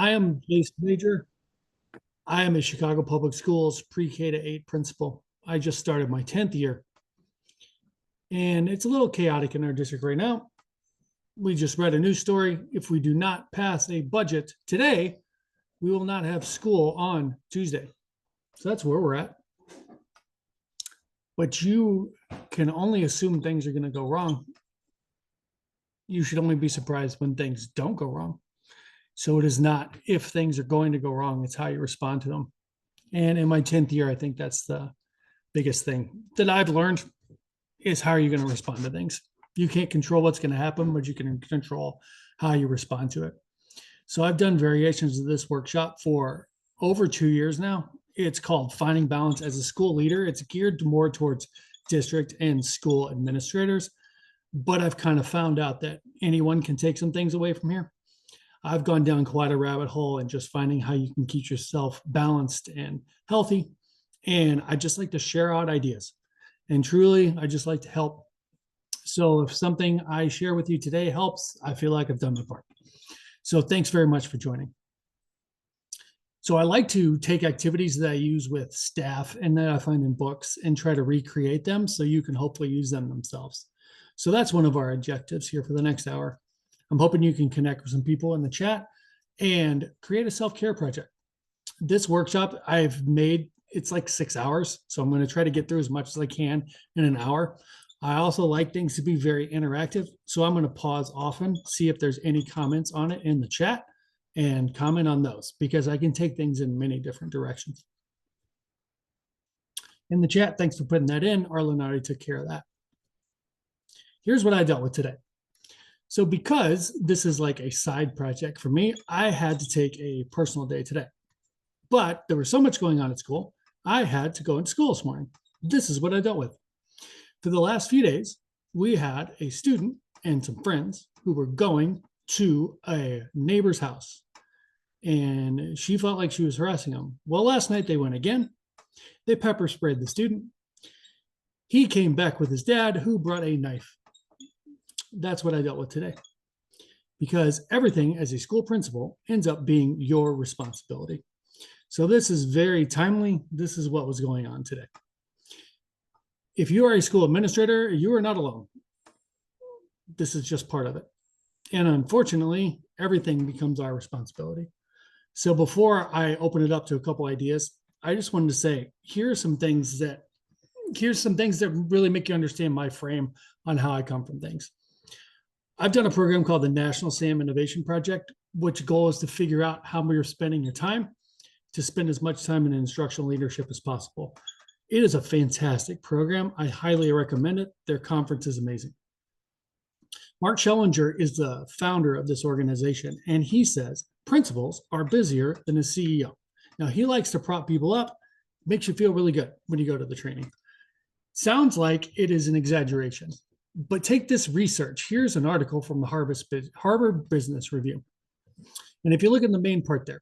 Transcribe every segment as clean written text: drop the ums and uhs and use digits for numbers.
I am Jason Major. I am a Chicago Public Schools pre-K to 8 principal. I just started my 10th year, and it's a little chaotic in our district right now. We just read a news story. If we do not pass a budget today, we will not have school on Tuesday. So that's where we're at. But you can only assume things are going to go wrong. You should only be surprised when things don't go wrong. So it is not if things are going to go wrong, it's how you respond to them. And in my 10th year, I think that's the biggest thing that I've learned is how are you going to respond to things? You can't control what's going to happen, but you can control how you respond to it. So I've done variations of this workshop for over 2 years now. It's called Finding Balance as a School Leader. It's geared more towards district and school administrators, but I've kind of found out that anyone can take some things away from here. I've gone down quite a rabbit hole and just finding how you can keep yourself balanced and healthy. And I just like to share out ideas. And truly, I just like to help. So if something I share with you today helps, I feel like I've done my part. So thanks very much for joining. So I like to take activities that I use with staff and that I find in books and try to recreate them so you can hopefully use them themselves. So that's one of our objectives here for the next hour. I'm hoping you can connect with some people in the chat and create a self-care project. This workshop I've made, it's like 6 hours. So I'm going to try to get through as much as I can in an hour. I also like things to be very interactive. So I'm going to pause often, see if there's any comments on it in the chat and comment on those because I can take things in many different directions. In the chat, thanks for putting that in. Arlen already took care of that. Here's what I dealt with today. So because this is like a side project for me, I had to take a personal day today. But there was so much going on at school, I had to go into school this morning. This is what I dealt with. For the last few days, we had a student and some friends who were going to a neighbor's house. And she felt like she was harassing them. Well, last night they went again. They pepper sprayed the student. He came back with his dad, who brought a knife. That's what I dealt with today. Because everything as a school principal ends up being your responsibility. So this is very timely. This is what was going on today. If you are a school administrator, you are not alone. This is just part of it. And unfortunately, everything becomes our responsibility. So before I open it up to a couple ideas, I just wanted to say, here's some things that really make you understand my frame on how I come from things. I've done a program called the National SAM Innovation Project, which goal is to figure out how you're spending your time to spend as much time in instructional leadership as possible. It is a fantastic program. I highly recommend it. Their conference is amazing. Mark Schellinger is the founder of this organization, and he says principals are busier than a CEO. Now, he likes to prop people up, makes you feel really good when you go to the training. Sounds like it is an exaggeration. But take this research. Here's an article from the Harvard Business Review. And if you look at the main part there,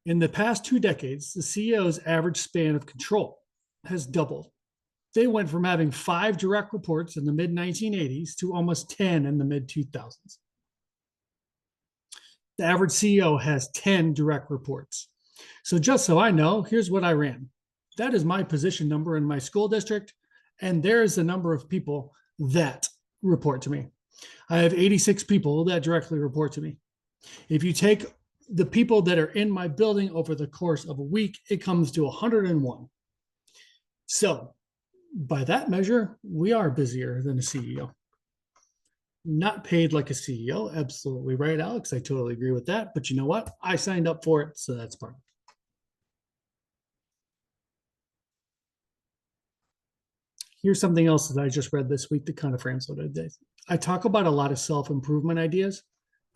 in the past 2 decades, the CEO's average span of control has doubled. They went from having 5 direct reports in the mid-1980s to almost 10 in the mid-2000s. The average CEO has 10 direct reports. So just so I know, here's what I ran. That is my position number in my school district. And there's the number of people that report to me. I have 86 people that directly report to me. If you take the people that are in my building over the course of a week, it comes to 101. So by that measure, we are busier than a CEO. Not paid like a CEO. Absolutely right, Alex. I totally agree with that. But you know what? I signed up for it, so that's part of it. Here's something else that I just read this week that kind of frames what I did. I talk about a lot of self-improvement ideas,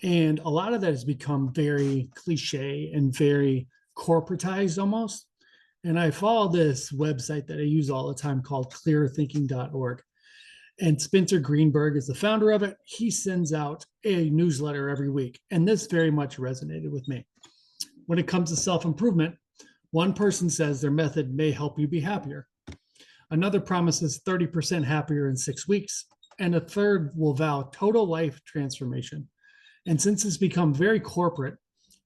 and a lot of that has become very cliche and very corporatized almost. And I follow this website that I use all the time called clearthinking.org. And Spencer Greenberg is the founder of it. He sends out a newsletter every week, and this very much resonated with me. When it comes to self-improvement, one person says their method may help you be happier. Another promises 30% happier in 6 weeks, and a third will vow total life transformation. And since it's become very corporate,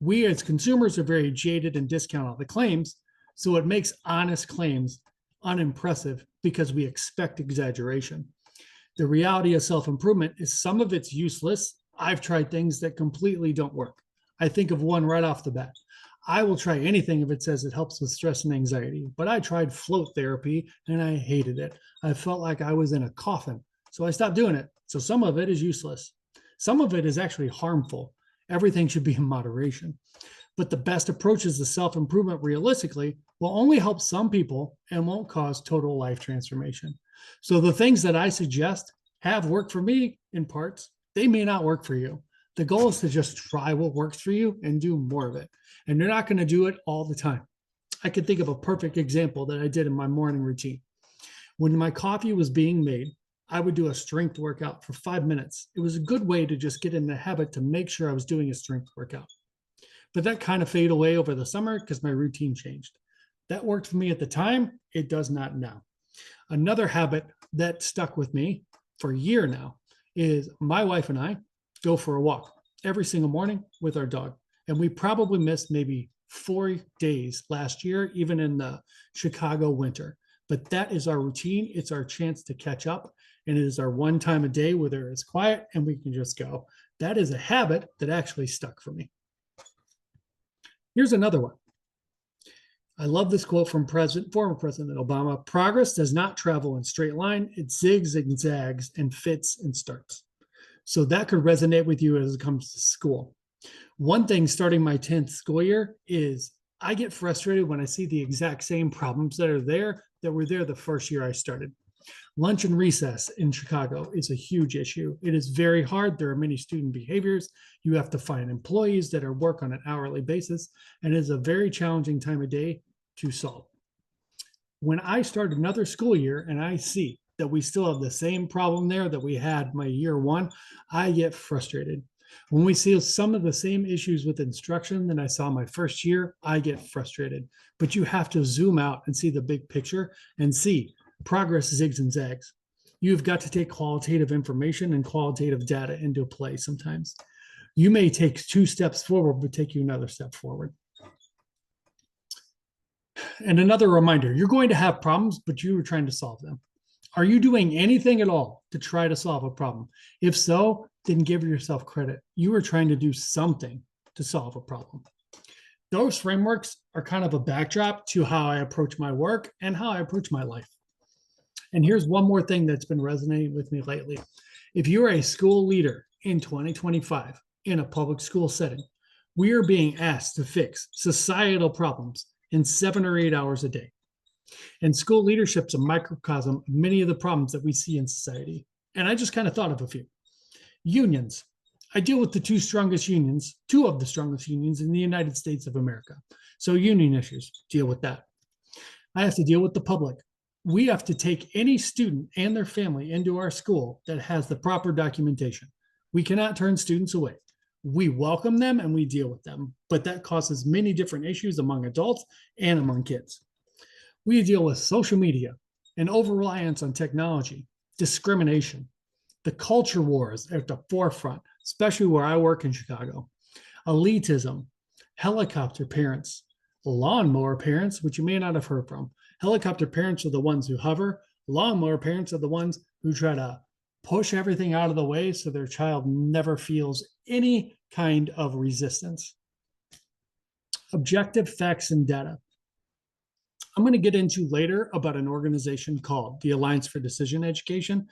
We as consumers are very jaded and discount all the claims. So it makes honest claims unimpressive because we expect exaggeration. The reality of self-improvement is some of it's useless. I've tried things that completely don't work. I think of one right off the bat. I will try anything if it says it helps with stress and anxiety, but I tried float therapy and I hated it. I felt like I was in a coffin, so I stopped doing it. So some of it is useless. Some of it is actually harmful. Everything should be in moderation. But the best approaches to self improvement realistically will only help some people and won't cause total life transformation. So the things that I suggest have worked for me in parts, they may not work for you. The goal is to just try what works for you and do more of it. And you're not going to do it all the time. I can think of a perfect example that I did in my morning routine. When my coffee was being made, I would do a strength workout for 5 minutes. It was a good way to just get in the habit to make sure I was doing a strength workout. But that kind of faded away over the summer because my routine changed. That worked for me at the time. It does not now. Another habit that stuck with me for a year now is my wife and I go for a walk every single morning with our dog. And we probably missed maybe 4 days last year, even in the Chicago winter. But that is our routine. It's our chance to catch up. And it is our one time a day where there is quiet and we can just go. That is a habit that actually stuck for me. Here's another one. I love this quote from former President Obama. Progress does not travel in straight line. It zigs and zags and fits and starts. So that could resonate with you as it comes to school. One thing starting my 10th school year is I get frustrated when I see the exact same problems that were there the first year I started. Lunch and recess in Chicago is a huge issue. It is very hard. There are many student behaviors. You have to find employees that work on an hourly basis, and it is a very challenging time of day to solve. When I start another school year and I see that we still have the same problem there that we had my year one, I get frustrated. When we see some of the same issues with instruction that I saw my first year, I get frustrated. But you have to zoom out and see the big picture and see progress zigs and zags. You've got to take qualitative information and qualitative data into play sometimes. You may take 2 steps forward, but take you another step forward. And another reminder, you're going to have problems, but you are trying to solve them. Are you doing anything at all to try to solve a problem? If so, then give yourself credit. You are trying to do something to solve a problem. Those frameworks are kind of a backdrop to how I approach my work and how I approach my life. And here's one more thing that's been resonating with me lately. If you're a school leader in 2025 in a public school setting, we are being asked to fix societal problems in 7 or 8 hours a day. And school leadership's a microcosm of many of the problems that we see in society. And I just kind of thought of a few. Unions. I deal with the 2 of the strongest unions in the United States of America. So union issues, deal with that. I have to deal with the public. We have to take any student and their family into our school that has the proper documentation. We cannot turn students away. We welcome them and we deal with them, but that causes many different issues among adults and among kids. We deal with social media and over-reliance on technology, discrimination, the culture wars at the forefront, especially where I work in Chicago, elitism, helicopter parents, lawnmower parents, which you may not have heard from. Helicopter parents are the ones who hover. Lawnmower parents are the ones who try to push everything out of the way so their child never feels any kind of resistance. Objective facts and data. I'm going to get into later about an organization called the Alliance for Decision Education.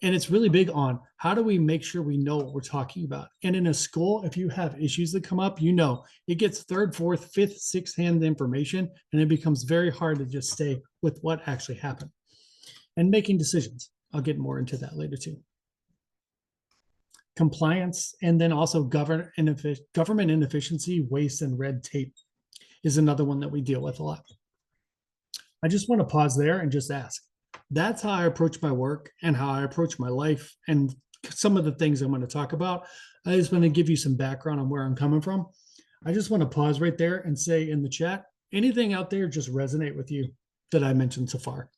And it's really big on how do we make sure we know what we're talking about. And in a school, if you have issues that come up, it gets 3rd, 4th, 5th, 6th hand information, and it becomes very hard to just stay with what actually happened. And making decisions. I'll get more into that later too. Compliance, and then also government inefficiency, waste, and red tape is another one that we deal with a lot. I just want to pause there and just ask. That's how I approach my work and how I approach my life and some of the things I'm going to talk about. I just want to give you some background on where I'm coming from. I just want to pause right there and say in the chat, anything out there just resonate with you that I mentioned so far.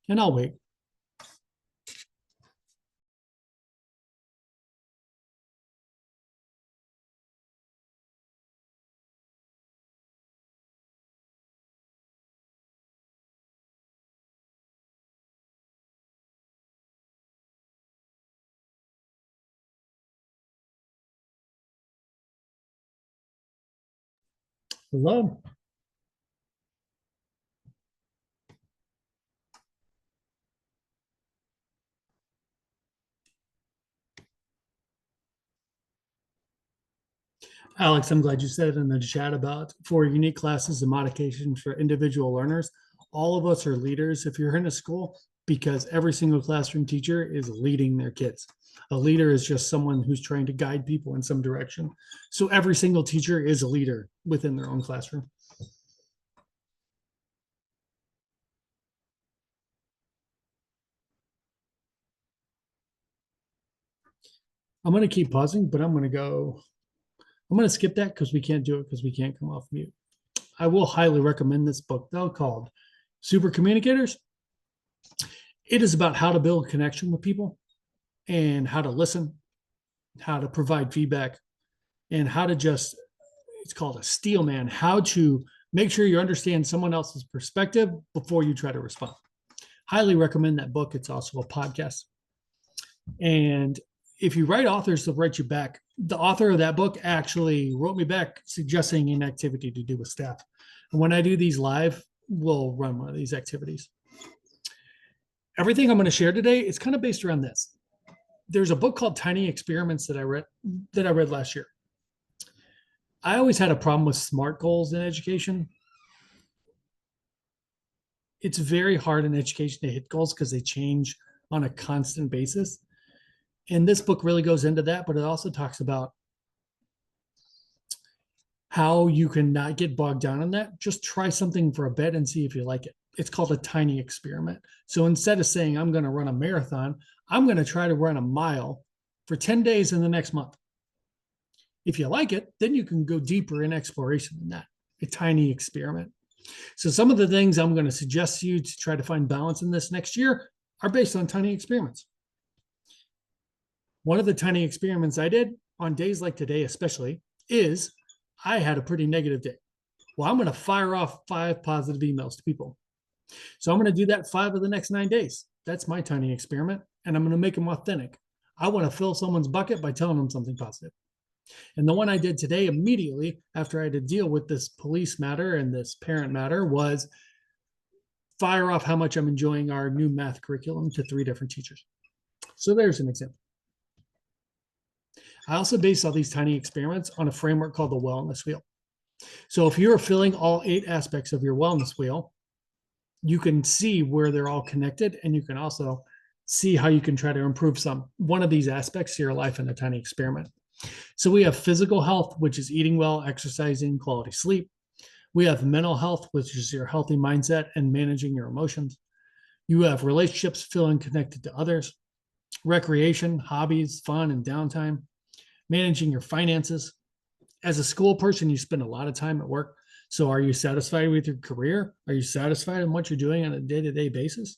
And I'll wait. Hello. Alex, I'm glad you said in the chat about for unique classes and modifications for individual learners. All of us are leaders if you're in a school because every single classroom teacher is leading their kids. A leader is just someone who's trying to guide people in some direction. So every single teacher is a leader within their own classroom. I'm going to keep pausing, but I'm going to skip that because we can't do it because we can't come off mute. I will highly recommend this book though called Super Communicators. It is about how to build connection with people and how to listen, how to provide feedback, and how to just, it's called a steel man, how to make sure you understand someone else's perspective before you try to respond. Highly recommend that book. It's also a podcast. And if you write authors, they'll write you back. The author of that book actually wrote me back suggesting an activity to do with staff. And when I do these live, we'll run one of these activities. Everything I'm going to share today is kind of based around this. There's a book called Tiny Experiments that I read last year. I always had a problem with SMART goals in education. It's very hard in education to hit goals because they change on a constant basis. And this book really goes into that, but it also talks about how you can not get bogged down in that. Just try something for a bit and see if you like it. It's called a tiny experiment. So instead of saying, I'm going to run a marathon, I'm going to try to run a mile for 10 days in the next month. If you like it, then you can go deeper in exploration than that, a tiny experiment. So some of the things I'm going to suggest to you to try to find balance in this next year are based on tiny experiments. One of the tiny experiments I did on days like today, especially, is I had a pretty negative day. Well, I'm going to fire off 5 positive emails to people. So I'm going to do that 5 of the next 9 days. That's my tiny experiment. And I'm going to make them authentic. I want to fill someone's bucket by telling them something positive. And the one I did today, immediately after I had to deal with this police matter and this parent matter, was fire off how much I'm enjoying our new math curriculum to 3 different teachers. So there's an example. I also base all these tiny experiments on a framework called the wellness wheel. So if you're filling all 8 aspects of your wellness wheel, you can see where they're all connected, and you can also see how you can try to improve one of these aspects to your life in a tiny experiment. So we have physical health, which is eating well, exercising, quality sleep. We have mental health, which is your healthy mindset and managing your emotions. You have relationships, feeling connected to others, recreation, hobbies, fun, and downtime, managing your finances. As a school person, you spend a lot of time at work. So are you satisfied with your career? Are you satisfied in what you're doing on a day-to-day basis?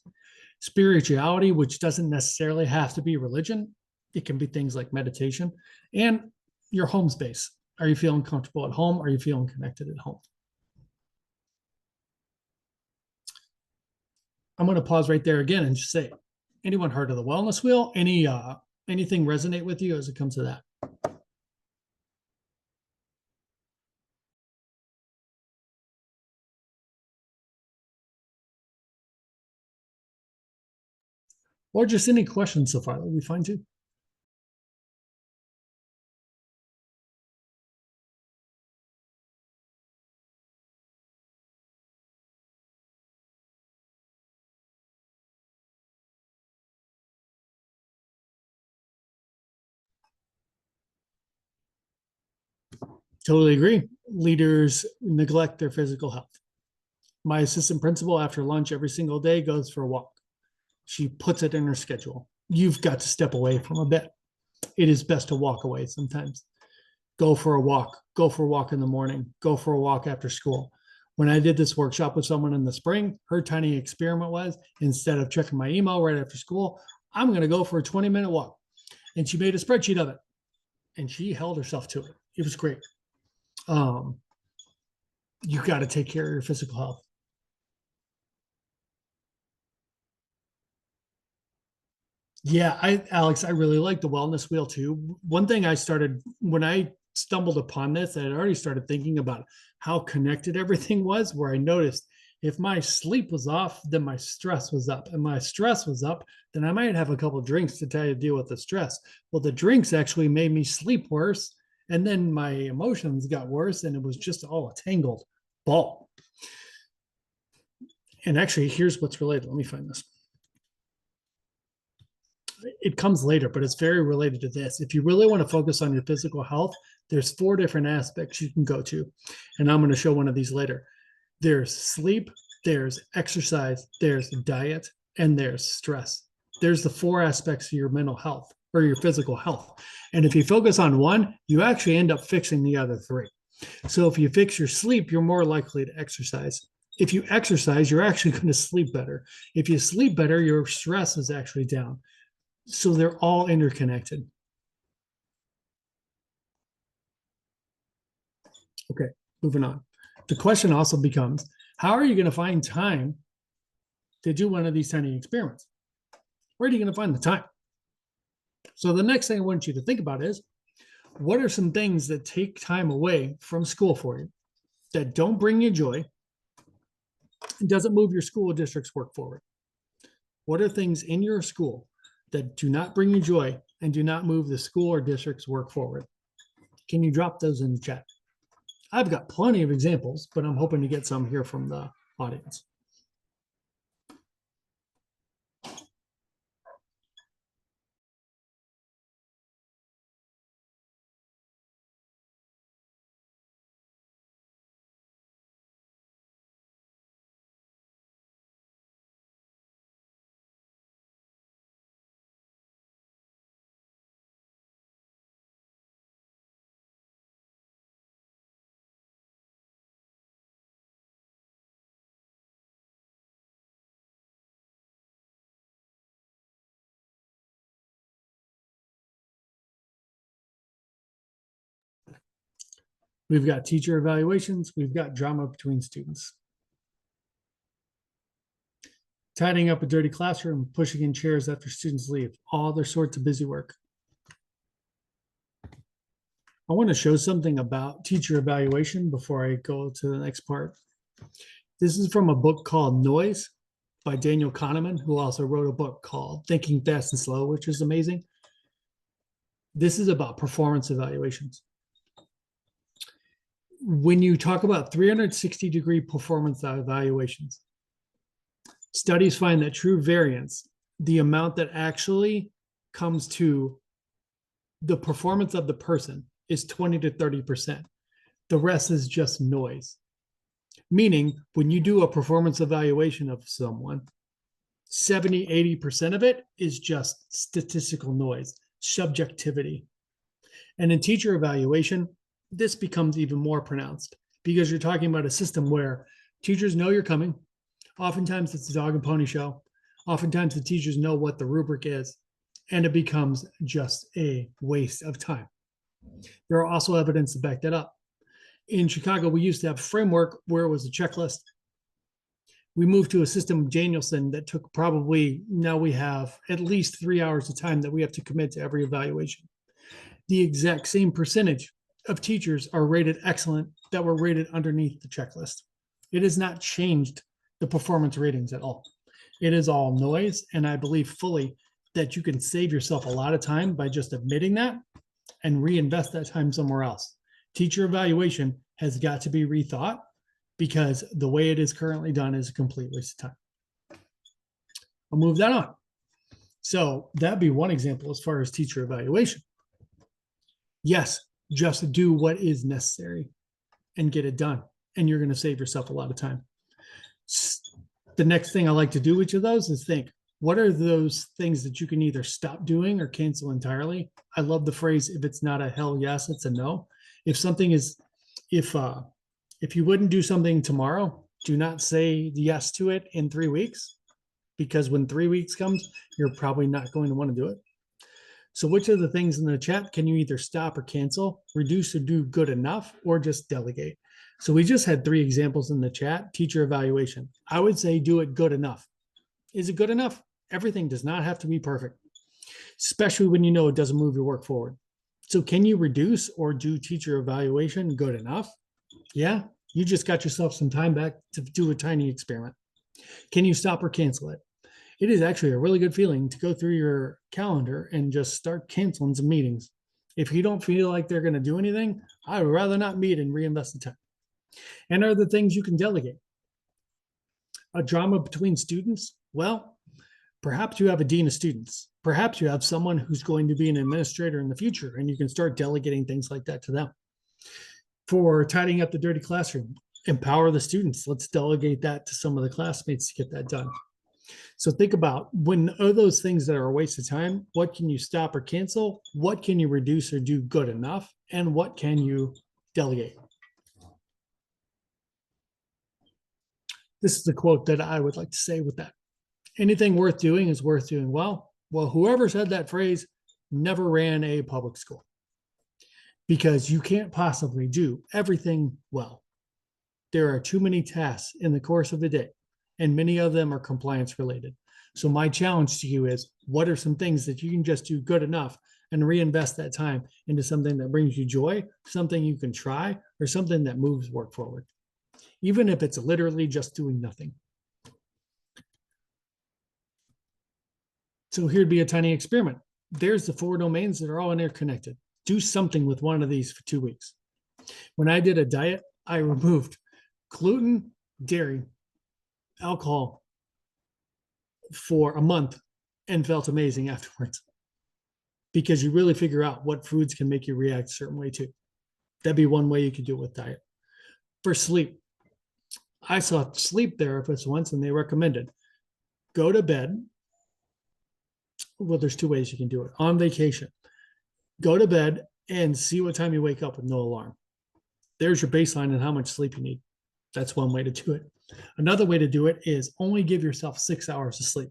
Spirituality, which doesn't necessarily have to be religion. It can be things like meditation. And your home space. Are you feeling comfortable at home? Are you feeling connected at home? I'm going to pause right there again and just say, anyone heard of the wellness wheel? Anything resonate with you as it comes to that? Or just any questions so far? That would be fine too. Totally agree. Leaders neglect their physical health. My assistant principal, after lunch every single day, goes for a walk. She puts it in her schedule. You've got to step away from a bit. It is best to walk away sometimes. Go for a walk. Go for a walk in the morning. Go for a walk after school. When I did this workshop with someone in the spring, her tiny experiment was instead of checking my email right after school, I'm going to go for a 20-minute walk. And she made a spreadsheet of it and she held herself to it. It was great. Um, you got to take care of your physical health. Yeah, Alex, I really like the wellness wheel too. One thing I started when I stumbled upon this. I had already started thinking about how connected everything was, where I noticed if my sleep was off, then my stress was up. And my stress was up, then I might have a couple of drinks to try to deal with the stress. Well, the drinks actually made me sleep worse. And then my emotions got worse, and it was just all a tangled ball. And actually, here's what's related. Let me find this. It comes later, but it's very related to this. If you really want to focus on your physical health, there's 4 different aspects you can go to. And I'm going to show one of these later. There's sleep, there's exercise, there's diet, and there's stress. There's the 4 aspects of your mental health or your physical health. And if you focus on one, you actually end up fixing the other 3. So if you fix your sleep, you're more likely to exercise. If you exercise, you're actually going to sleep better. If you sleep better, your stress is actually down. So they're all interconnected. Okay, moving on. The question also becomes, how are you going to find time to do one of these tiny experiments? Where are you going to find the time? So the next thing I want you to think about is, what are some things that take time away from school for you, that don't bring you joy, and doesn't move your school or district's work forward? What are things in your school that do not bring you joy and do not move the school or district's work forward? Can you drop those in the chat? I've got plenty of examples, but I'm hoping to get some here from the audience. We've got teacher evaluations. We've got drama between students. Tidying up a dirty classroom, pushing in chairs after students leave, all other sorts of busy work. I want to show something about teacher evaluation before I go to the next part. This is from a book called Noise by Daniel Kahneman, who also wrote a book called Thinking Fast and Slow, which is amazing. This is about performance evaluations. When you talk about 360-degree performance evaluations, studies find that true variance, the amount that actually comes to the performance of the person, is 20 to 30%. The rest is just noise. Meaning, when you do a performance evaluation of someone, 70, 80% of it is just statistical noise, subjectivity. And in teacher evaluation, this becomes even more pronounced because you're talking about a system where teachers know you're coming. Oftentimes it's a dog and pony show. Oftentimes the teachers know what the rubric is, and it becomes just a waste of time. There are also evidence to back that up. In Chicago, we used to have a framework where it was a checklist. We moved to a system of Danielson that took probably, now we have at least 3 hours of time that we have to commit to every evaluation. The exact same percentage of teachers are rated excellent that were rated underneath the checklist. It has not changed the performance ratings at all. It is all noise, and I believe fully that you can save yourself a lot of time by just admitting that and reinvest that time somewhere else. Teacher evaluation has got to be rethought because the way it is currently done is a complete waste of time. I'll move that on. So that'd be one example as far as teacher evaluation. Yes, just do what is necessary and get it done, and you're going to save yourself a lot of time. The next thing I like to do with each of those is think, what are those things that you can either stop doing or cancel entirely? I love the phrase, if it's not a hell yes, it's a no. If something is, if you wouldn't do something tomorrow, do not say yes to it in 3 weeks, because when 3 weeks comes, you're probably not going to want to do it. So which of the things in the chat can you either stop or cancel, reduce or do good enough, or just delegate? So we just had 3 examples in the chat. Teacher evaluation. I would say do it good enough. Is it good enough? Everything does not have to be perfect, especially when you know it doesn't move your work forward. So can you reduce or do teacher evaluation good enough? Yeah, you just got yourself some time back to do a tiny experiment. Can you stop or cancel it? It is actually a really good feeling to go through your calendar and just start canceling some meetings. If you don't feel like they're going to do anything, I would rather not meet and reinvest the time. And are the things you can delegate? A drama between students? Well, perhaps you have a dean of students. Perhaps you have someone who's going to be an administrator in the future, and you can start delegating things like that to them. For tidying up the dirty classroom, empower the students. Let's delegate that to some of the classmates to get that done. So think about, when are those things that are a waste of time, what can you stop or cancel? What can you reduce or do good enough? And what can you delegate? This is the quote that I would like to say with that. Anything worth doing is worth doing well. Well, whoever said that phrase never ran a public school, because you can't possibly do everything well. There are too many tasks in the course of the day, and many of them are compliance related. So my challenge to you is, what are some things that you can just do good enough and reinvest that time into something that brings you joy, something you can try, or something that moves work forward, even if it's literally just doing nothing. So here'd be a tiny experiment. There's the 4 domains that are all interconnected. Do something with one of these for 2 weeks. When I did a diet, I removed gluten, dairy, alcohol for a month and felt amazing afterwards, because you really figure out what foods can make you react a certain way too. That'd be one way you could do it with diet. For sleep, I saw sleep therapists once, and they recommended go to bed. Well, there's 2 ways you can do it. On vacation, go to bed and see what time you wake up with no alarm. There's your baseline and how much sleep you need. That's one way to do it. Another way to do it is only give yourself 6 hours of sleep.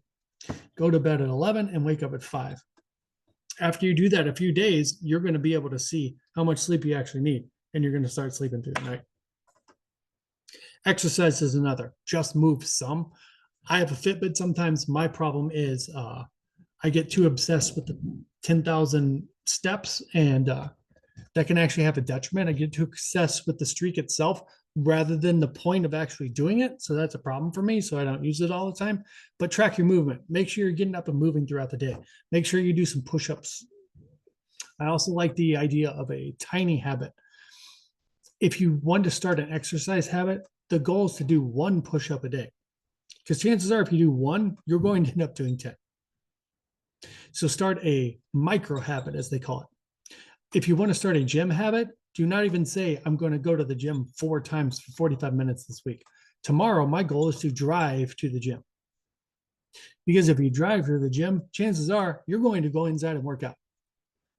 Go to bed at 11 and wake up at 5. After you do that a few days, you're going to be able to see how much sleep you actually need, and you're going to start sleeping through the night. Exercise is another. Just move some. I have a Fitbit. Sometimes my problem is I get too obsessed with the 10,000 steps, and that can actually have a detriment. I get too obsessed with the streak itself rather than the point of actually doing it. So that's a problem for me. So I don't use it all the time. But track your movement. Make sure you're getting up and moving throughout the day. Make sure you do some push-ups. I also like the idea of a tiny habit. If you want to start an exercise habit, the goal is to do 1 push-up a day. Because chances are, if you do 1, you're going to end up doing 10. So start a micro habit, as they call it. If you want to start a gym habit, do not even say, I'm going to go to the gym 4 times for 45 minutes this week. Tomorrow, my goal is to drive to the gym. Because if you drive to the gym, chances are you're going to go inside and work out.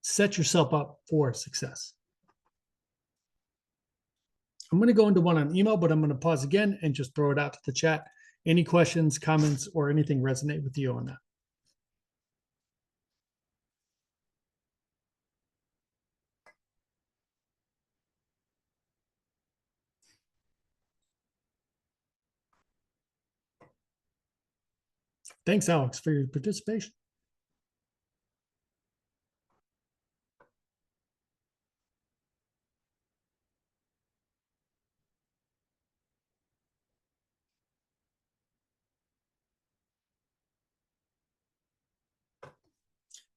Set yourself up for success. I'm going to go into one on email, but I'm going to pause again and just throw it out to the chat. Any questions, comments, or anything resonate with you on that? Thanks, Alex, for your participation.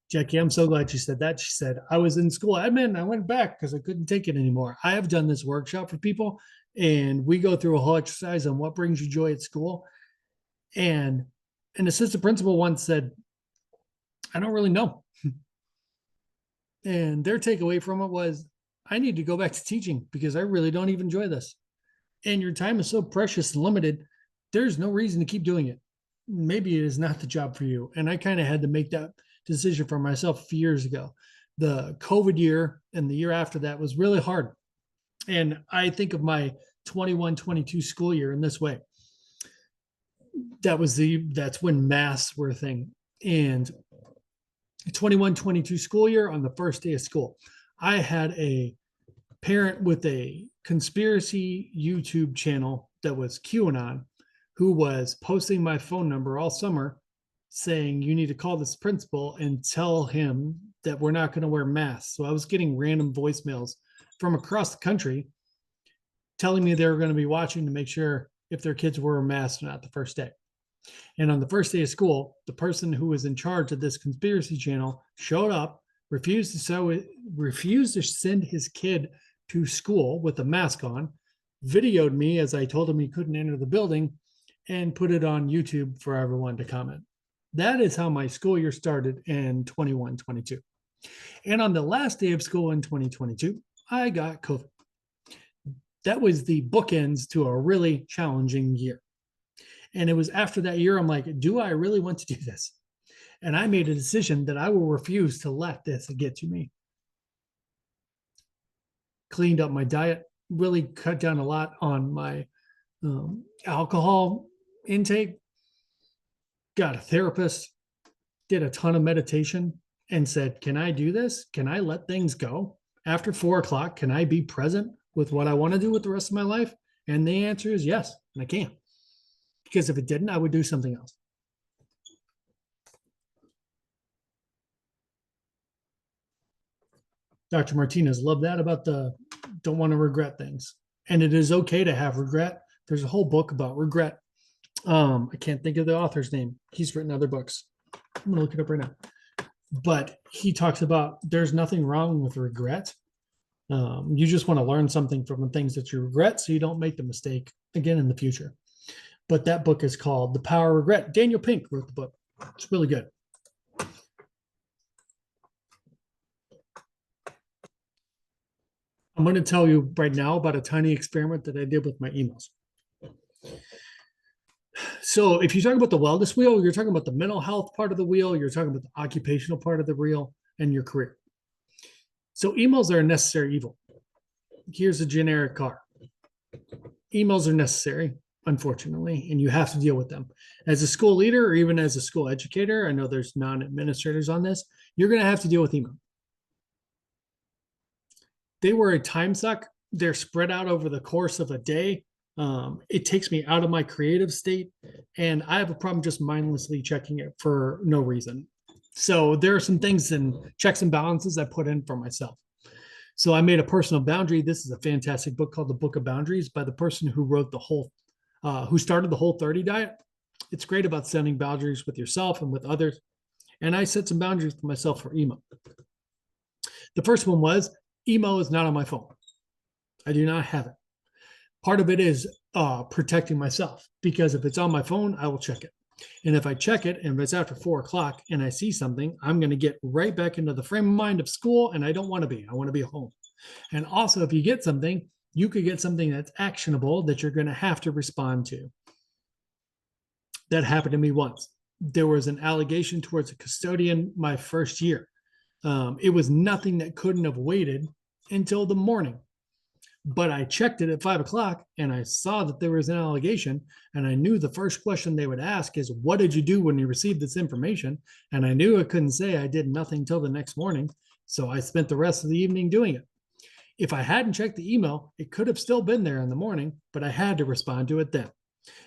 Jackie, I'm so glad she said that. She said, I was in school admin. I went back because I couldn't take it anymore. I have done this workshop for people, and we go through a whole exercise on what brings you joy at school. And an assistant principal once said, I don't really know. And their takeaway from it was, I need to go back to teaching because I really don't even enjoy this. And your time is so precious and limited. There's no reason to keep doing it. Maybe it is not the job for you. And I kind of had to make that decision for myself a few years ago. The COVID year and the year after that was really hard. And I think of my 21-22 school year in this way. That's when masks were a thing. And 21-22 school year, on the first day of school, I had a parent with a conspiracy YouTube channel that was QAnon, who was posting my phone number all summer saying you need to call this principal and tell him that we're not going to wear masks. So I was getting random voicemails from across the country telling me they were going to be watching to make sure if their kids wore a mask or not the first day. And on the first day of school, the person who was in charge of this conspiracy channel showed up, refused to send his kid to school with a mask on, videoed me as I told him he couldn't enter the building, and put it on YouTube for everyone to comment. That is how my school year started in 21-22. And on the last day of school in 2022, I got COVID. That was the bookends to a really challenging year. And it was after that year, I'm like, do I really want to do this? And I made a decision that I will refuse to let this get to me. Cleaned up my diet, really cut down a lot on my alcohol intake, got a therapist, did a ton of meditation, and said, can I do this? Can I let things go? After 4 o'clock, can I be present with what I want to do with the rest of my life? And the answer is yes, and I can. Because if it didn't, I would do something else. Dr. Martinez, love that about the don't want to regret things. And it is okay to have regret. There's a whole book about regret. I can't think of the author's name. He's written other books. I'm going to look it up right now. But he talks about there's nothing wrong with regret. You just want to learn something from the things that you regret so you don't make the mistake again in the future. But that book is called The Power of Regret. Daniel Pink wrote the book. It's really good. I'm going to tell you right now about a tiny experiment that I did with my emails. So if you talk about the wellness wheel, you're talking about the mental health part of the wheel, you're talking about the occupational part of the wheel, and your career. So emails are a necessary evil. Here's a generic car. Emails are necessary, unfortunately, and you have to deal with them. As a school leader or even as a school educator, I know there's non-administrators on this, you're going to have to deal with email. They were a time suck. They're spread out over the course of a day. It takes me out of my creative state, and I have a problem just mindlessly checking it for no reason. So there are some things and checks and balances I put in for myself. So I made a personal boundary. This is a fantastic book called The Book of Boundaries by the person who wrote who started the Whole30 diet. It's great about setting boundaries with yourself and with others. And I set some boundaries for myself for email. The first one was email is not on my phone. I do not have it. Part of it is protecting myself, because if it's on my phone, I will check it. And if I check it and if it's after 4 o'clock and I see something, I'm going to get right back into the frame of mind of school, and I don't want to be. I want to be home. And also, if you get something, you could get something that's actionable that you're going to have to respond to. That happened to me once. There was an allegation towards a custodian my first year. It was nothing that couldn't have waited until the morning. But I checked it at 5 o'clock and I saw that there was an allegation, and I knew the first question they would ask is, what did you do when you received this information? And I knew I couldn't say I did nothing till the next morning. So I spent the rest of the evening doing it. If I hadn't checked the email, it could have still been there in the morning, but I had to respond to it then.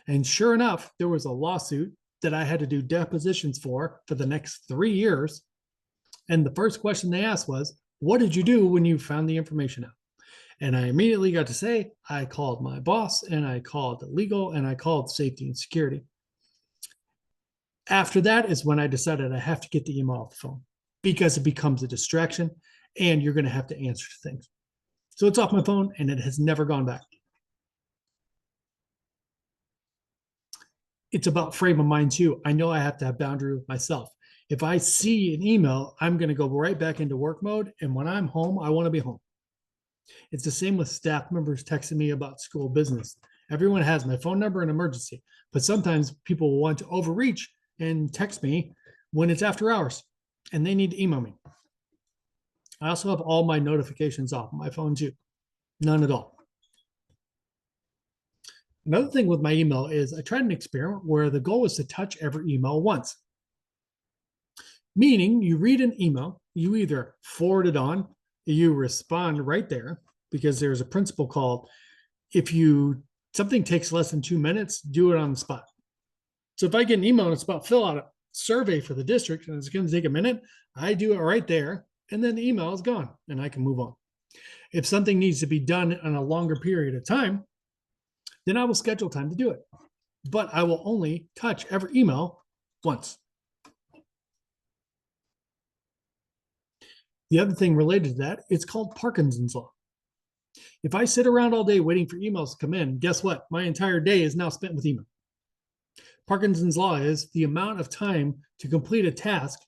And sure enough, there was a lawsuit that I had to do depositions for the next 3 years. And the first question they asked was, what did you do when you found the information out? And I immediately got to say, I called my boss, and I called legal, and I called safety and security. After that is when I decided I have to get the email off the phone, because it becomes a distraction and you're going to have to answer things. So it's off my phone and it has never gone back. It's about frame of mind too. I know I have to have boundary with myself. If I see an email, I'm going to go right back into work mode. And when I'm home, I want to be home. It's the same with staff members texting me about school business. Everyone has my phone number in emergency, but sometimes people will want to overreach and text me when it's after hours and they need to email me. I also have all my notifications off on my phone too. None at all. Another thing with my email is I tried an experiment where the goal was to touch every email once. Meaning you read an email, you either forward it on, you respond right there, because there's a principle called, if something takes less than 2 minutes, do it on the spot. So if I get an email on the spot, fill out survey for the district and it's going to take a minute, I do it right there. And then the email is gone and I can move on. If something needs to be done in a longer period of time, then I will schedule time to do it. But I will only touch every email once. The other thing related to that, it's called Parkinson's law. If I sit around all day waiting for emails to come in, guess what? My entire day is now spent with email. Parkinson's law is the amount of time to complete a task,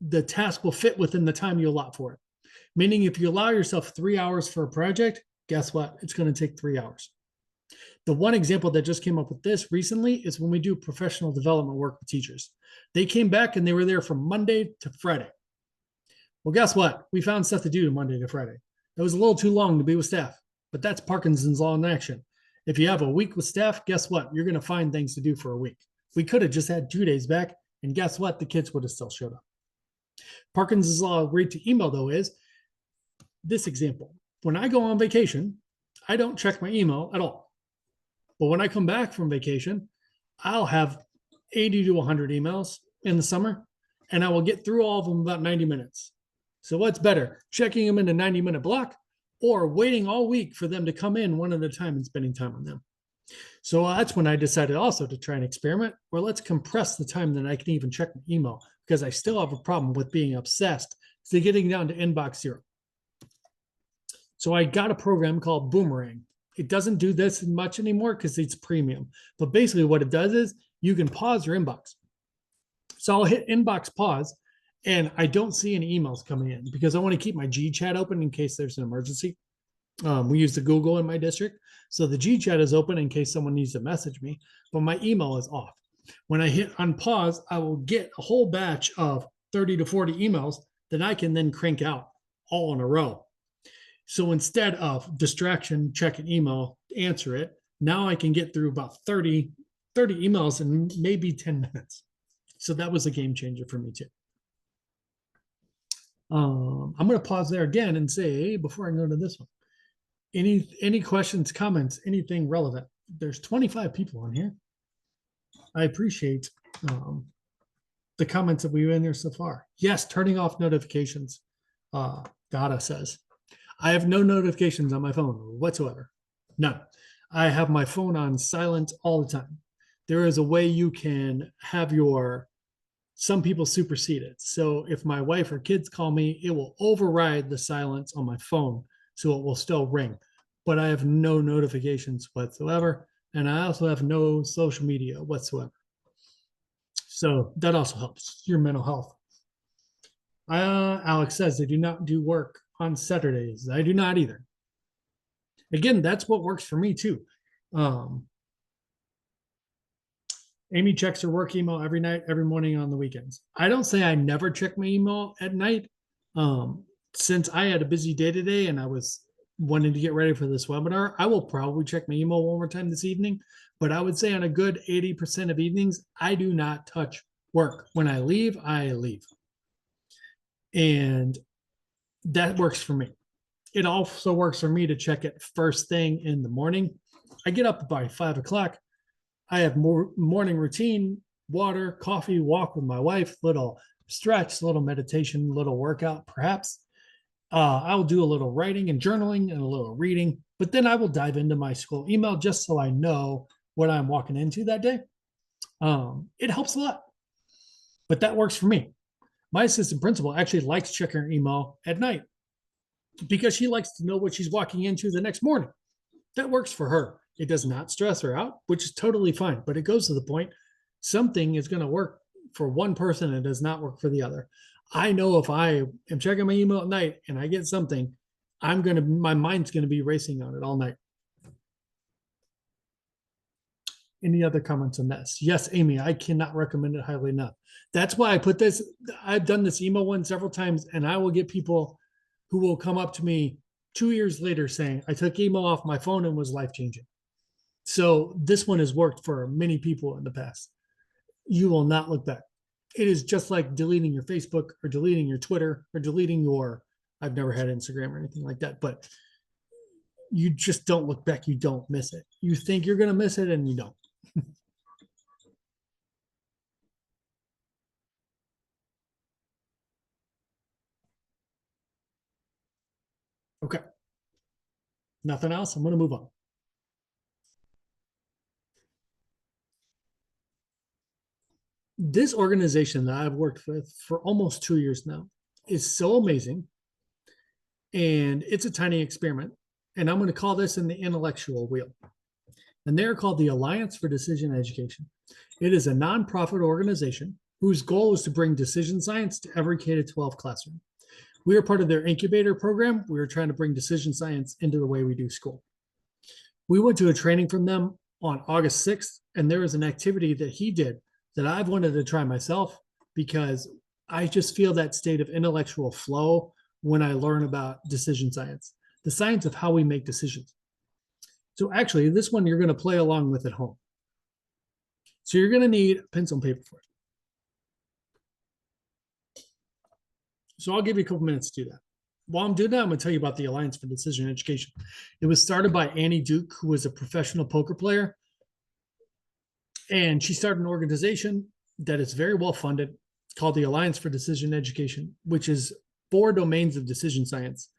the task will fit within the time you allot for it. Meaning if you allow yourself 3 hours for a project, guess what? It's going to take 3 hours. The one example that just came up with this recently is when we do professional development work with teachers. They came back and they were there from Monday to Friday. Well, guess what? We found stuff to do Monday to Friday. It was a little too long to be with staff, but that's Parkinson's law in action. If you have a week with staff, guess what? You're going to find things to do for a week. We could have just had 2 days back, and guess what? The kids would have still showed up. Parkinson's law agreed to email, though, is this example. When I go on vacation, I don't check my email at all. But when I come back from vacation, I'll have 80 to 100 emails in the summer, and I will get through all of them in about 90 minutes. So what's better, checking them in a 90-minute block or waiting all week for them to come in one at a time and spending time on them? So that's when I decided also to try and experiment where let's compress the time that I can even check my email, because I still have a problem with being obsessed to getting down to inbox zero. So I got a program called Boomerang. It doesn't do this much anymore because it's premium. But basically what it does is you can pause your inbox. So I'll hit inbox pause and I don't see any emails coming in because I want to keep my G chat open in case there's an emergency. We use the Google in my district. So the G chat is open in case someone needs to message me, but my email is off. When I hit unpause, I will get a whole batch of 30 to 40 emails that I can then crank out all in a row. So instead of distraction, check an email, answer it, now I can get through about 30 emails in maybe 10 minutes. So that was a game changer for me too. I'm going to pause there again and say, before I go to this one, any questions, comments, anything relevant? There's 25 people on here. I appreciate the comments that we've in there so far. Yes, turning off notifications. Dada says, I have no notifications on my phone whatsoever. None. I have my phone on silent all the time. There is a way you can have some people supersede it. So if my wife or kids call me, it will override the silence on my phone. So it will still ring, but I have no notifications whatsoever. And I also have no social media whatsoever. So that also helps your mental health. Alex says they do not do work on Saturdays. I do not either. Again, that's what works for me too. Amy checks her work email every night, every morning on the weekends. I don't say I never check my email at night. Since I had a busy day today and I was wanting to get ready for this webinar, I will probably check my email one more time this evening. But I would say on a good 80% of evenings, I do not touch work. When I leave, I leave. And that works for me. It also works for me to check it first thing in the morning. I get up by 5 o'clock. I have more morning routine, water, coffee, walk with my wife, little stretch, little meditation, little workout, perhaps. I will do a little writing and journaling and a little reading, but then I will dive into my school email just so I know what I'm walking into that day. It helps a lot, but that works for me. My assistant principal actually likes checking her email at night because she likes to know what she's walking into the next morning. That works for her. It does not stress her out, which is totally fine, but it goes to the point something is going to work for one person and does not work for the other. I know if I am checking my email at night and I get something, my mind's going to be racing on it all night. Any other comments on this? Yes, Amy, I cannot recommend it highly enough. That's why I put this. I've done this email one several times, and I will get people who will come up to me 2 years later saying, I took email off my phone and was life-changing. So this one has worked for many people in the past. You will not look back. It is just like deleting your Facebook or deleting your Twitter or deleting I've never had Instagram or anything like that, but you just don't look back. You don't miss it. You think you're going to miss it and you don't. Nothing else? I'm going to move on. This organization that I've worked with for almost 2 years now is so amazing. And it's a tiny experiment. And I'm going to call this in the intellectual wheel. And they're called the Alliance for Decision Education. It is a nonprofit organization whose goal is to bring decision science to every K 12 classroom. We are part of their incubator program. We are trying to bring decision science into the way we do school. We went to a training from them on August 6th, and there was an activity that he did that I've wanted to try myself because I just feel that state of intellectual flow when I learn about decision science, the science of how we make decisions. So actually, this one you're going to play along with at home. So you're going to need pencil and paper for it. So I'll give you a couple minutes to do that. While I'm doing that, I'm going to tell you about the Alliance for Decision Education. It was started by Annie Duke, who was a professional poker player. And she started an organization that is very well funded called the Alliance for Decision Education, which is 4 domains of decision science: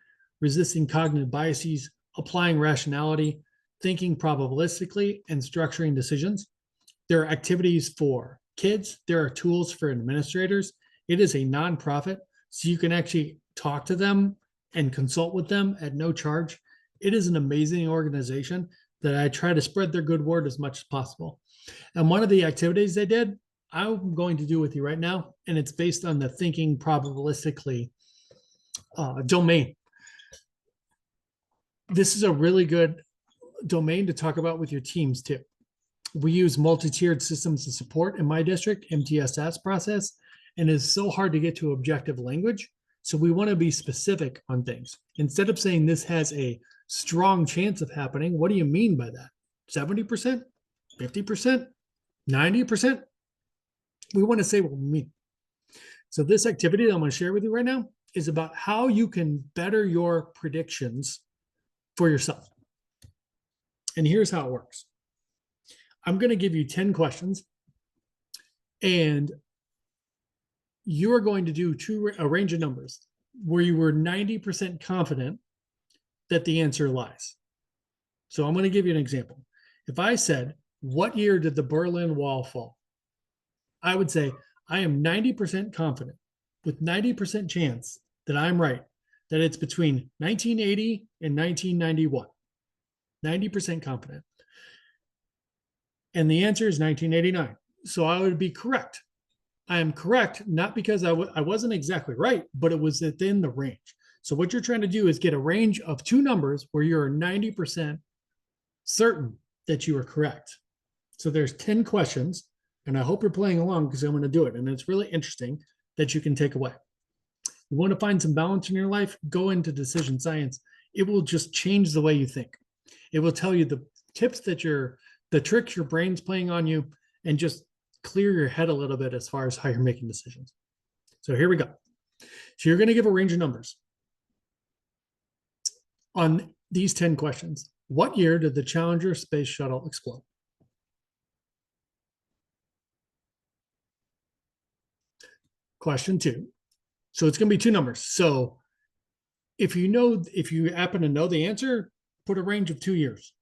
resisting cognitive biases, applying rationality, thinking probabilistically, and structuring decisions. There are activities for kids. There are tools for administrators. It is a nonprofit, so you can actually talk to them and consult with them at no charge. It is an amazing organization that I try to spread their good word as much as possible. And one of the activities they did, I'm going to do with you right now, and it's based on the thinking probabilistically domain. This is a really good domain to talk about with your teams too. We use multi-tiered systems of support in my district, MTSS process, and it's so hard to get to objective language. So we want to be specific on things. Instead of saying this has a strong chance of happening, what do you mean by that? 70%, 50%, 90%? We want to say what we mean. So this activity that I'm going to share with you right now is about how you can better your predictions for yourself. And here's how it works. I'm going to give you 10 questions, and you are going to do a range of numbers where you were 90% confident that the answer lies. So I'm going to give you an example. If I said, what year did the Berlin Wall fall? I would say, I am 90% confident with 90% chance that I'm right, that it's between 1980 and 1991. 90% confident. And the answer is 1989. So I would be correct. I am correct, not because I wasn't exactly right, but it was within the range. So what you're trying to do is get a range of 2 numbers where you're 90% certain that you are correct. So there's 10 questions, and I hope you're playing along because I'm going to do it. And it's really interesting that you can take away. You want to find some balance in your life? Go into decision science. It will just change the way you think. It will tell you the tips that the tricks your brain's playing on you, and just clear your head a little bit as far as how you're making decisions. So here we go. So you're going to give a range of numbers on these 10 questions. What year did the Challenger space shuttle explode? Question 2. So it's going to be 2 numbers. So if you happen to know the answer, put a range of 2 years.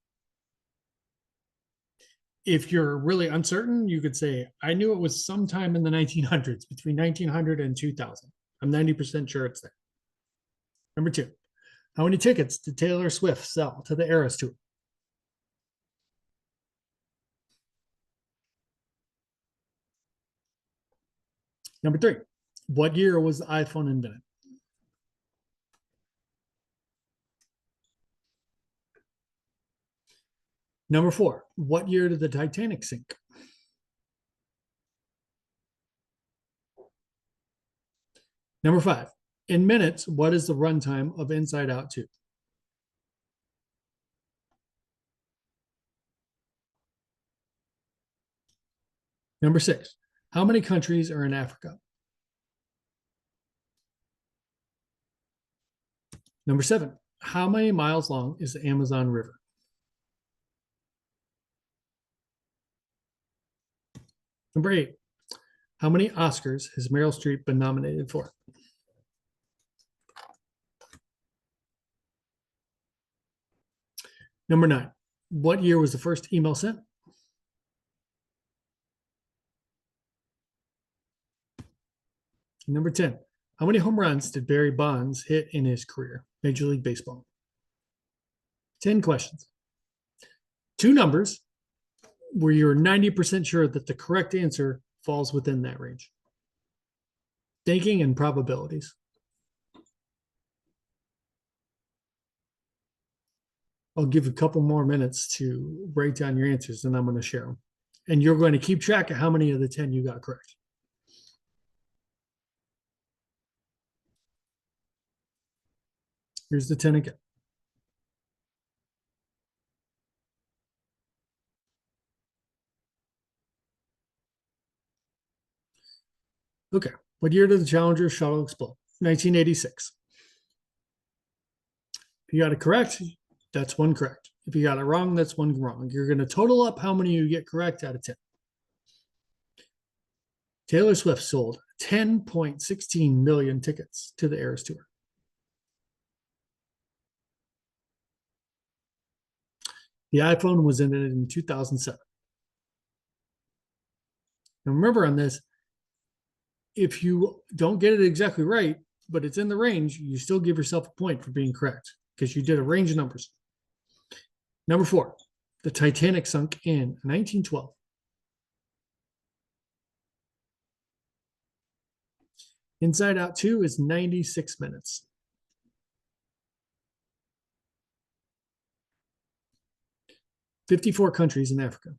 If you're really uncertain, you could say, I knew it was sometime in the 1900s, between 1900 and 2000. I'm 90% sure it's there. Number 2, how many tickets did Taylor Swift sell to the Eras Tour? Number 3, what year was the iPhone invented? Number 4, what year did the Titanic sink? Number 5, in minutes, what is the runtime of Inside Out 2? Number 6, how many countries are in Africa? Number 7, how many miles long is the Amazon River? Number 8, how many Oscars has Meryl Streep been nominated for? Number 9, what year was the first email sent? Number 10, how many home runs did Barry Bonds hit in his career? Major League Baseball. 10 questions. 2 numbers where you're 90% sure that the correct answer falls within that range. Thinking and probabilities. I'll give a couple more minutes to write down your answers, and I'm going to share them. And you're going to keep track of how many of the 10 you got correct. Here's the 10 again. Okay. What year did the Challenger shuttle explode? 1986. If you got it correct, that's 1 correct. If you got it wrong, that's 1 wrong. You're going to total up how many you get correct out of 10. Taylor Swift sold 10.16 million tickets to the Eras Tour. The iPhone was invented in 2007. Now remember on this, if you don't get it exactly right, but it's in the range, you still give yourself a point for being correct because you did a range of numbers. Number 4, the Titanic sunk in 1912. Inside Out 2 is 96 minutes. "54 countries in Africa."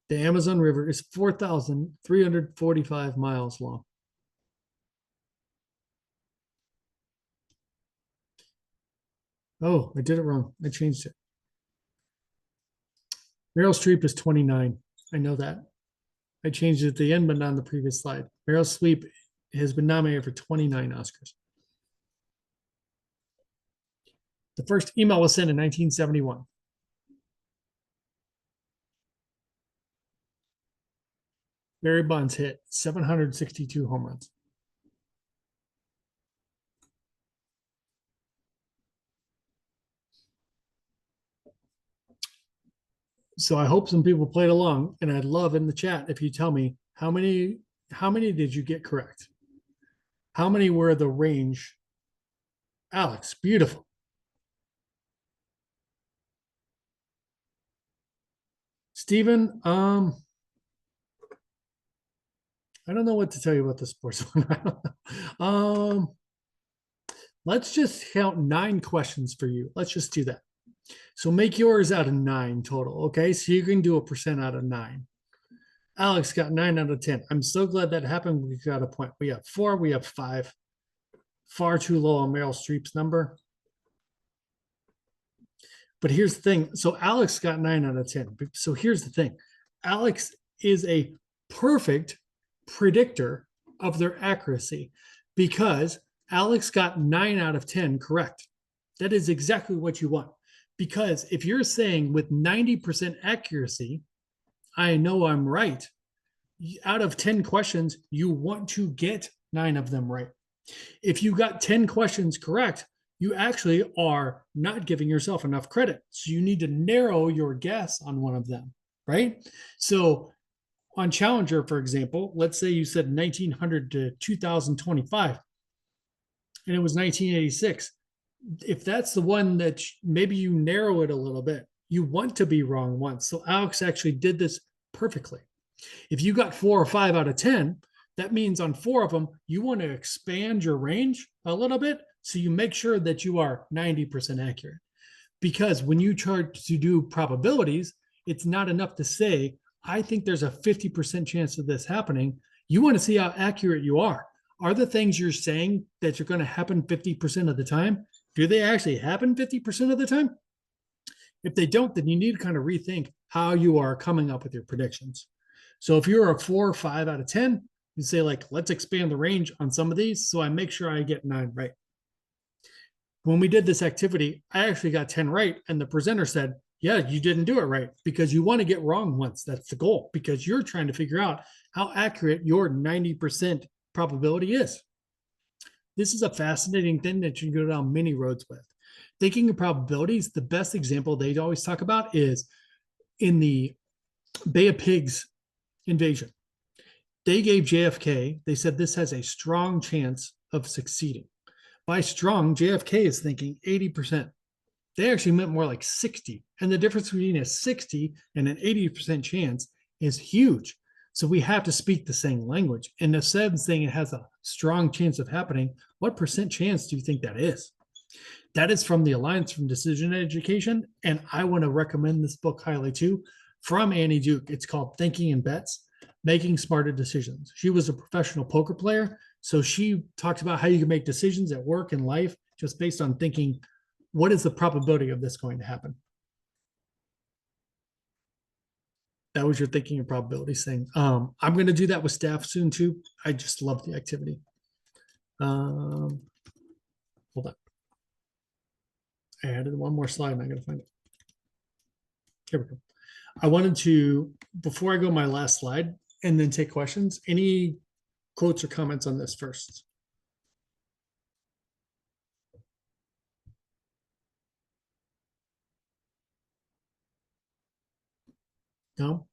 The Amazon River is 4,345 miles long. Oh, I did it wrong. I changed it. Meryl Streep is 29. I know that. I changed it at the end, but not on the previous slide. Meryl Streep has been nominated for 29 Oscars. The first email was sent in 1971. Barry Bonds hit 762 home runs. So I hope some people played along, and I'd love in the chat if you tell me how many did you get correct? How many were the range? Alex, beautiful. Stephen, I don't know what to tell you about the sports one. Let's just count 9 questions for you. Let's just do that. So make yours out of 9 total. Okay. So you can do a percent out of 9. Alex got 9 out of 10. I'm so glad that happened. We got a point. We have 4. We have 5. Far too low on Meryl Streep's number. But here's the thing. So Alex got 9 out of 10. So here's the thing. Alex is a perfect predictor of their accuracy because Alex got 9 out of 10 correct. That is exactly what you want. Because if you're saying with 90% accuracy, I know I'm right, out of 10 questions, you want to get 9 of them right. If you got 10 questions correct, you actually are not giving yourself enough credit. So you need to narrow your guess on one of them, right? So on Challenger, for example, let's say you said 1900 to 2025, and it was 1986. If that's the one that maybe you narrow it a little bit, you want to be wrong once. So Alex actually did this perfectly. If you got 4 or 5 out of 10, that means on 4 of them, you want to expand your range a little bit so you make sure that you are 90% accurate. Because when you try to do probabilities, it's not enough to say, I think there's a 50% chance of this happening. You want to see how accurate you are. Are the things you're saying that are going to happen 50% of the time? Do they actually happen 50% of the time? If they don't, then you need to kind of rethink how you are coming up with your predictions. So if you're a 4 or 5 out of 10, you say like, let's expand the range on some of these so I make sure I get 9 right. When we did this activity, I actually got 10 right. And the presenter said, yeah, you didn't do it right because you want to get wrong once. That's the goal because you're trying to figure out how accurate your 90% probability is. This is a fascinating thing that you can go down many roads with. Thinking of probabilities, the best example they always talk about is in the Bay of Pigs invasion. They gave JFK, they said this has a strong chance of succeeding. By strong, JFK is thinking 80%. They actually meant more like 60. And the difference between a 60 and an 80% chance is huge. So we have to speak the same language. And instead of saying it has a strong chance of happening, what percent chance do you think that is? That is from the Alliance for Decision Education. And I want to recommend this book highly too, from Annie Duke. It's called Thinking in Bets, Making Smarter Decisions. She was a professional poker player. So she talks about how you can make decisions at work and life just based on thinking, what is the probability of this going to happen? That was your thinking of probabilities thing. I'm going to do that with staff soon too. I just love the activity. Hold on. I added one more slide and I got to find it. Here we go. I wanted to, before I go my last slide and then take questions, any quotes or comments on this first? No?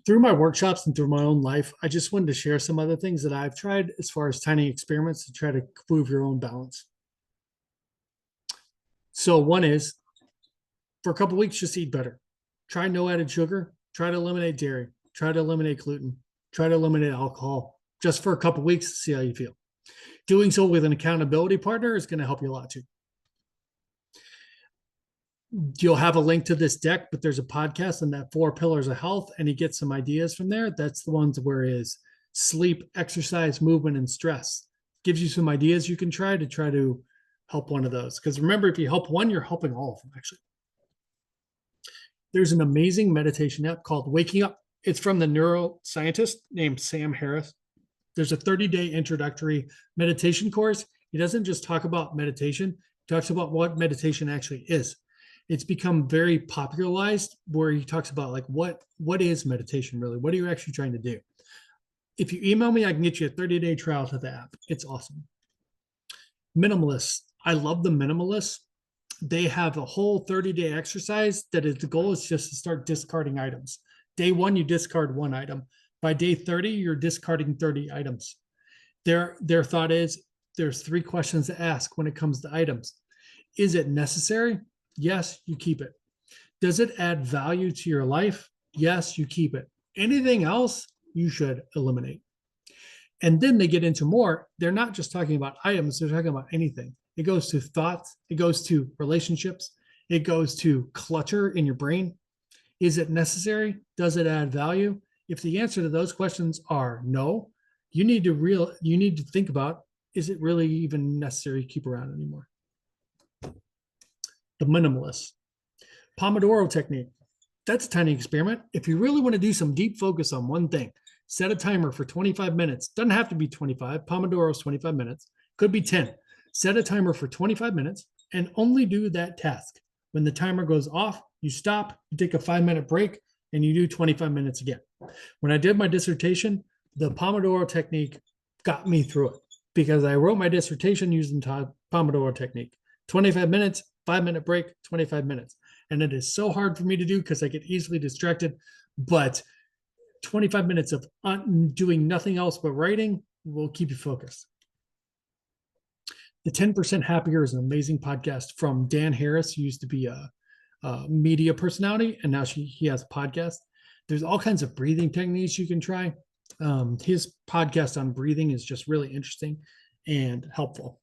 Through my workshops and through my own life, I just wanted to share some other things that I've tried as far as tiny experiments to try to prove your own balance. So one is, for a couple of weeks, just eat better. Try no added sugar. Try to eliminate dairy. Try to eliminate gluten. Try to eliminate alcohol just for a couple of weeks to see how you feel. Doing so with an accountability partner is going to help you a lot too. You'll have a link to this deck, but there's a podcast on that 4 pillars of health, and he gets some ideas from there. That's the ones where is sleep, exercise, movement, and stress. Gives you some ideas you can try to help one of those. Because remember, if you help one, you're helping all of them, actually. There's an amazing meditation app called Waking Up. It's from the neuroscientist named Sam Harris. There's a 30-day introductory meditation course. He doesn't just talk about meditation, he talks about what meditation actually is. It's become very popularized where he talks about like what is meditation really? What are you actually trying to do? If you email me, I can get you a 30-day trial to the app. It's awesome. Minimalists. I love the minimalists. They have a whole 30-day exercise that is the goal is just to start discarding items. Day 1, you discard 1 item. By day 30, you're discarding 30 items. Their thought is there's 3 questions to ask when it comes to items. Is it necessary? Yes, you keep it. Does it add value to your life? Yes, you keep it. Anything else, you should eliminate. And then they get into more. They're not just talking about items, they're talking about anything. It goes to thoughts, it goes to relationships, it goes to clutter in your brain. Is it necessary? Does it add value? If the answer to those questions are no, you need to think about, is it really even necessary to keep around anymore? The minimalist. Pomodoro technique. That's a tiny experiment. If you really want to do some deep focus on one thing, set a timer for 25 minutes. Doesn't have to be 25. Pomodoro's 25 minutes. Could be 10. Set a timer for 25 minutes and only do that task. When the timer goes off, you stop, you take a 5-minute break, and you do 25 minutes again. When I did my dissertation, the Pomodoro technique got me through it because I wrote my dissertation using Pomodoro technique. 25 minutes, 5-minute break, 25 minutes. And it is so hard for me to do because I get easily distracted. But 25 minutes of doing nothing else but writing will keep you focused. The 10% Happier is an amazing podcast from Dan Harris, who used to be a media personality, and now he has a podcast. There's all kinds of breathing techniques you can try. His podcast on breathing is just really interesting and helpful.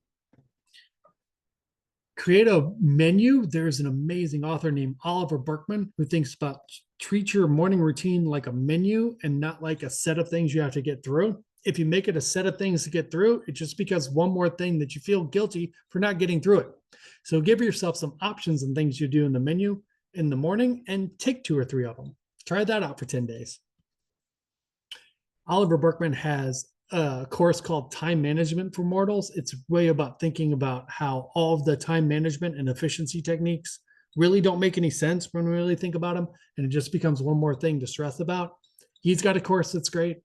Create a menu. There's an amazing author named Oliver Burkeman who thinks about treat your morning routine like a menu and not like a set of things you have to get through. If you make it a set of things to get through, it just becomes one more thing that you feel guilty for not getting through it. So give yourself some options and things you do in the menu in the morning and take 2 or 3 of them. Try that out for 10 days. Oliver Burkeman has a course called Time Management for Mortals. It's way about thinking about how all of the time management and efficiency techniques really don't make any sense when we really think about them. And it just becomes one more thing to stress about. He's got a course that's great.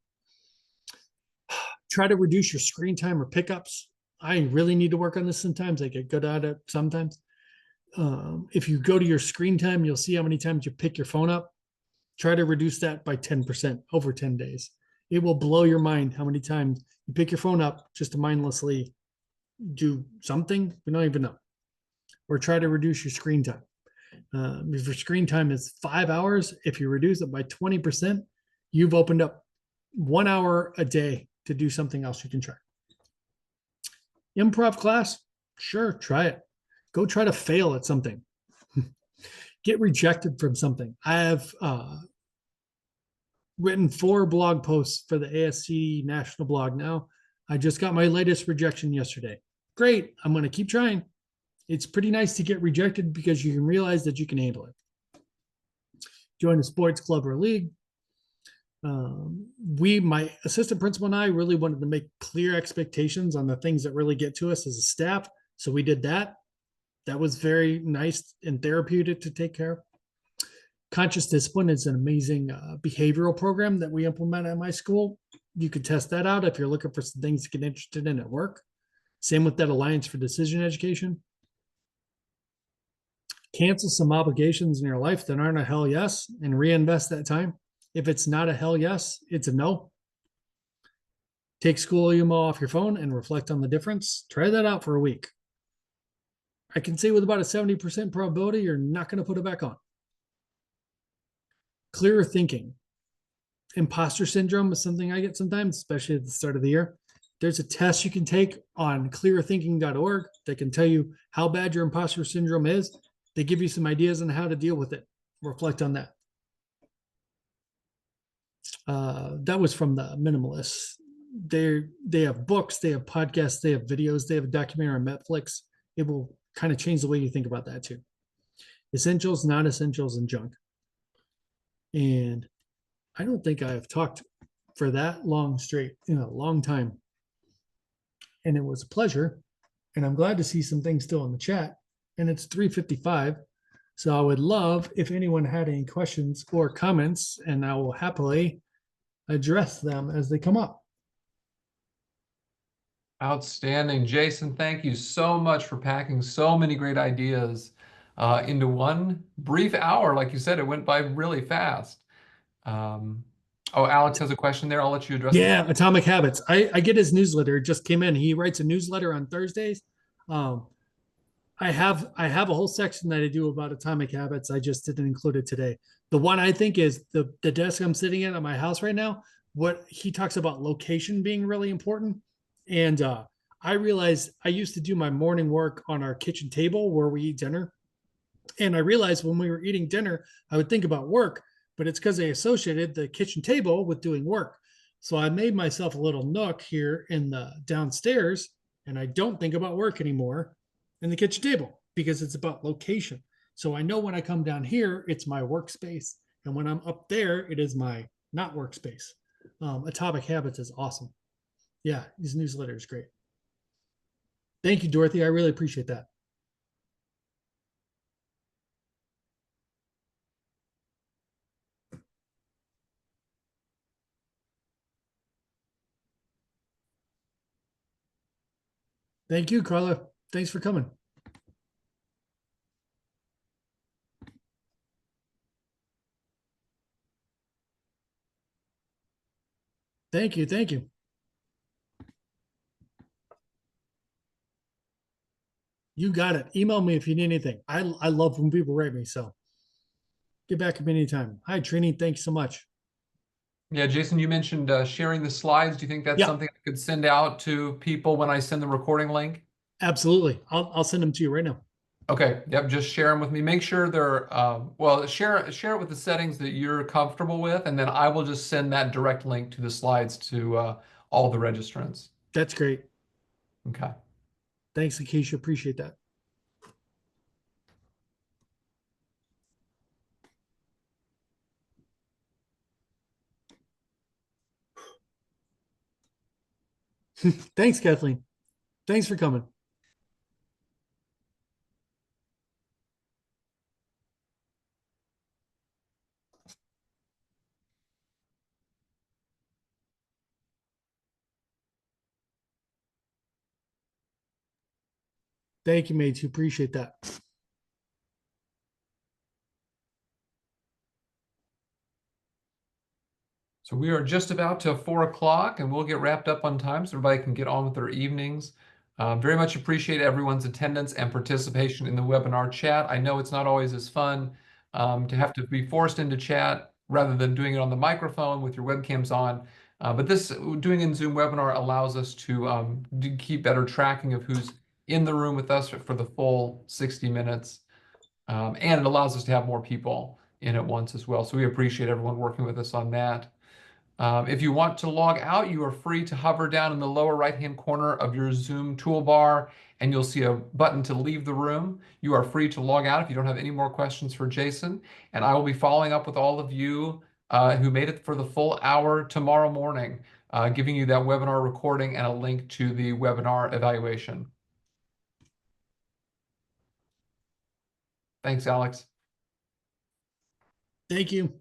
Try to reduce your screen time or pickups. I really need to work on this sometimes. I get good at it sometimes. If you go to your screen time, you'll see how many times you pick your phone up. Try to reduce that by 10% over 10 days. It will blow your mind how many times you pick your phone up just to mindlessly do something you don't even know. Or try to reduce your screen time. If your screen time is 5 hours, if you reduce it by 20%, you've opened up 1 hour a day to do something else you can try. Improv class, sure, try it. Go try to fail at something. Get rejected from something. I have written 4 blog posts for the ASC national blog now. I just got my latest rejection yesterday. Great. I'm going to keep trying. It's pretty nice to get rejected because you can realize that you can handle it. Join a sports club or league. My assistant principal and I really wanted to make clear expectations on the things that really get to us as a staff. So we did that. That was very nice and therapeutic to take care of. Conscious discipline is an amazing behavioral program that we implement at my school. You could test that out if you're looking for some things to get interested in at work. Same with that Alliance for Decision Education. Cancel some obligations in your life that aren't a hell yes and reinvest that time. If it's not a hell yes, it's a no. Take School email off your phone and reflect on the difference. Try that out for a week. I can say with about a 70% probability, you're not going to put it back on. Clearer thinking. Imposter syndrome is something I get sometimes, especially at the start of the year. There's a test you can take on clearthinking.org that can tell you how bad your imposter syndrome is. They give you some ideas on how to deal with it. Reflect on that. That was from the Minimalists. They have books, they have podcasts, they have videos, they have a documentary on Netflix. It will kind of change the way you think about that too. Essentials, non-essentials, and junk. And I don't think I have talked for that long straight in a long time. And it was a pleasure. And I'm glad to see some things still in the chat. And it's 3:55. So I would love if anyone had any questions or comments, and I will happily address them as they come up. Outstanding. Jason, thank you so much for packing so many great ideas into one brief hour. Like you said, it went by really fast. Oh, Alex has a question there. I'll let you address it. Yeah, Atomic Habits. I get his newsletter. It just came in. He writes a newsletter on Thursdays. Um, I have a whole section that I do about Atomic Habits. I just didn't include it today. The one I think is the desk I'm sitting at my house right now. What he talks about location being really important, and I realized I used to do my morning work on our kitchen table where we eat dinner, and I realized when we were eating dinner, I would think about work, but it's because I associated the kitchen table with doing work. So I made myself a little nook here in the downstairs, and I don't think about work anymore in the kitchen table because it's about location. So I know when I come down here, it's my workspace. And when I'm up there, it is my not workspace. Atomic Habits is awesome. Yeah, his newsletter is great. Thank you, Dorothy. I really appreciate that. Thank you, Carla. Thanks for coming. Thank you. Thank you. You got it. Email me if you need anything. I love when people write me. So get back at me anytime. Hi, Trini. Thanks so much. Yeah, Jason, you mentioned sharing the slides. Do you think that's Yeah, something I could send out to people when I send the recording link? absolutely. I'll send them to you right now. Okay, yep, just share them with me. Make sure they're well, share it with the settings that you're comfortable with, and then I will just send that direct link to the slides to all the registrants. That's great. Okay. Thanks, Akeisha. Appreciate that. Thanks, Kathleen. Thanks for coming. Thank you, Matthew. Appreciate that. So we are just about to 4 o'clock, and we'll get wrapped up on time so everybody can get on with their evenings. Very much appreciate everyone's attendance and participation in the webinar chat. I know it's not always as fun to have to be forced into chat rather than doing it on the microphone with your webcams on. But this doing in Zoom webinar allows us to keep better tracking of who's in the room with us for the full 60 minutes. And it allows us to have more people in at once as well. So we appreciate everyone working with us on that. If you want to log out, you are free to hover down in the lower right-hand corner of your Zoom toolbar, and you'll see a button to leave the room. You are free to log out if you don't have any more questions for Jason, and I will be following up with all of you who made it for the full hour tomorrow morning, giving you that webinar recording and a link to the webinar evaluation. Thanks, Alex. Thank you.